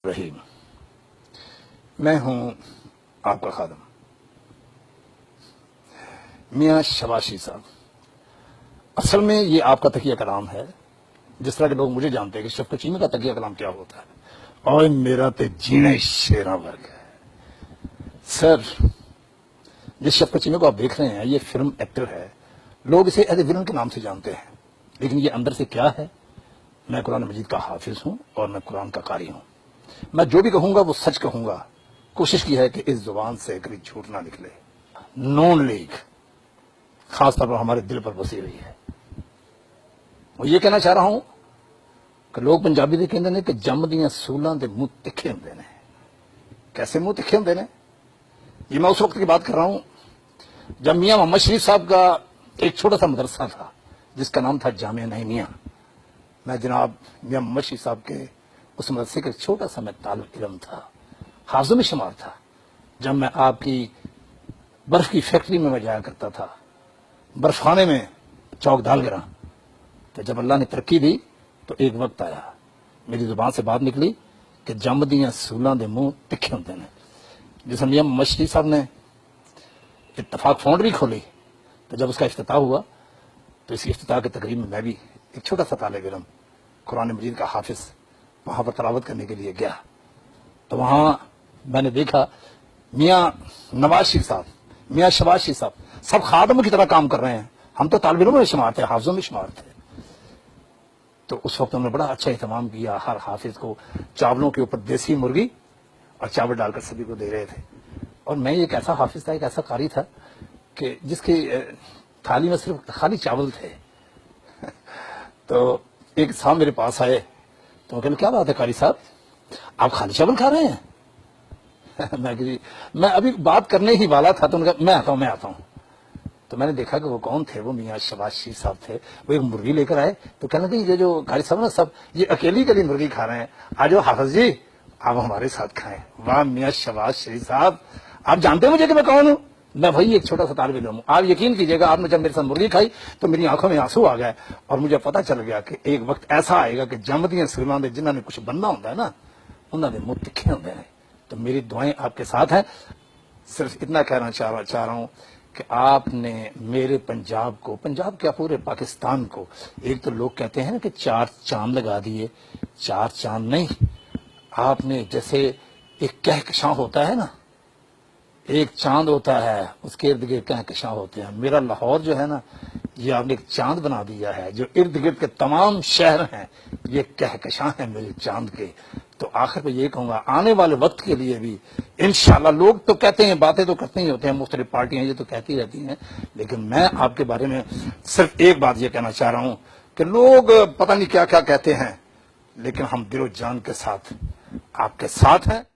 रहीम। मैं हूं आपका खादम मियां शबाशी साहब। असल में ये आपका तकिया कलाम है, जिस तरह के लोग मुझे जानते हैं कि शफकत चीमे का तकिया कलाम क्या होता है। और मेरा तो जीने शेरा वर्ग है सर। जिस शफकत चीमे को आप देख रहे हैं, ये फिल्म एक्टर है, लोग इसे एज ए विलन के नाम से जानते हैं, लेकिन ये अंदर से क्या है। मैं कुरान मजीद का हाफिज हूं और मैं कुरान का कारी हूं। मैं जो भी कहूंगा वो सच कहूंगा। कोशिश की है कि इस जुबान से कभी झूठ ना निकले। नून लीग खासतौर पर हमारे दिल पर बसी हुई है। मैं ये कहना चाह रहा हूं कि लोग पंजाबी दे कहंदे ने कि जम दियां सूलां दे मुंह तिखे हुंदे ने। कैसे मुंह तिखे हुंदे ने? ये मैं उस वक्त की बात कर रहा हूं जब मियां मोहम्मद शरीफ साहब का एक छोटा सा मदरसा था जिसका नाम था जामिया नईमिया। मैं जनाब मियां मोहम्मद शरीफ साहब के उस मदरसे का छोटा सा मैं तालिब इल्म था, हाफिज़ में शुमार था। जब मैं आपकी बर्फ की फैक्ट्री में मैं जाया करता था, बर्फखाने में चौक दाल गिरा, तो जब अल्लाह ने तरक्की दी तो एक वक्त आया मेरी जुबान से बात निकली कि जम दियां सूलां दे मुंह तिखे होंदे ने। जिस मियां मोहम्मद शरीफ साहब ने इत्तफाक फाउंड्री खोली, तो जब उसका इफ्तिताह हुआ तो इस इफ्तिताह की तकरीब में मैं भी एक छोटा सा तालिब इल्म, कुरान मजीद का हाफिज, वहां पर तलावत करने के लिए गया। तो वहां मैंने देखा मियां नवाज शरीफ साहब, मियां शबाज शरीफ साहब सब खादम की तरह काम कर रहे हैं। हम तो तालिब इल्म में शुमार थे, हाफिजों में शुमार थे। तो उस वक्त उन्होंने बड़ा अच्छा एहतमाम किया। हर हाफिज को चावलों के ऊपर देसी मुर्गी और चावल डालकर सभी को दे रहे थे। और मैं एक ऐसा हाफिज था, एक ऐसा कारी था कि जिसकी थाली में सिर्फ खाली चावल थे। तो एक साहब मेरे पास आए, तो कहने क्या बात है कारी साहब, आप खाली चावल खा रहे हैं? मैं अभी बात करने ही वाला था, तो उन्होंने कहा मैं आता हूं। तो मैंने देखा कि वो कौन थे, वो मियां शबाज शरीफ साहब थे। वो एक मुर्गी लेकर आए, तो कहने लगे ये जो कारी साहब ना सब ये अकेली के लिए मुर्गी खा रहे हैं, आज हाफिज जी आप हमारे साथ खाएं। वाह मियां शबाज शरीफ साहब, आप जानते हैं मुझे कि मैं कौन हूं? मैं भाई एक छोटा सा तालिब इल्म हूं। आप यकीन कीजिएगा, आपने जब मेरे साथ मुर्गी खाई तो मेरी आंखों में आंसू आ गए और मुझे पता चल गया कि एक वक्त ऐसा आएगा कि जम दियां सूलां दे जिन्होंने कुछ बनना होता है ना, उन्होंने मुंह तिखे होंदे ने। तो मेरी दुआएं आपके साथ हैं। सिर्फ इतना कहना चाह रहा हूं कि आपने मेरे पंजाब को, पंजाब क्या पूरे पाकिस्तान को, एक तो लोग कहते हैं कि 4 चांद लगा दिए, 4 चांद नहीं, आपने जैसे एक कहकशां होता है ना, एक चांद होता है, उसके इर्द गिर्द कहकशां होते हैं। मेरा लाहौर जो है ना, ये आपने एक चांद बना दिया है। जो इर्द गिर्द के तमाम शहर हैं ये कहकशां हैं मेरे चांद के। तो आखिर में ये कहूंगा, आने वाले वक्त के लिए भी इंशाल्लाह, लोग तो कहते हैं, बातें तो करते ही होते हैं, मुख्तलिफ पार्टियां ये तो कहती रहती हैं, लेकिन मैं आपके बारे में सिर्फ एक बात ये कहना चाह रहा हूं कि लोग पता नहीं क्या क्या कहते हैं, लेकिन हम दिलो जान के साथ आपके साथ हैं।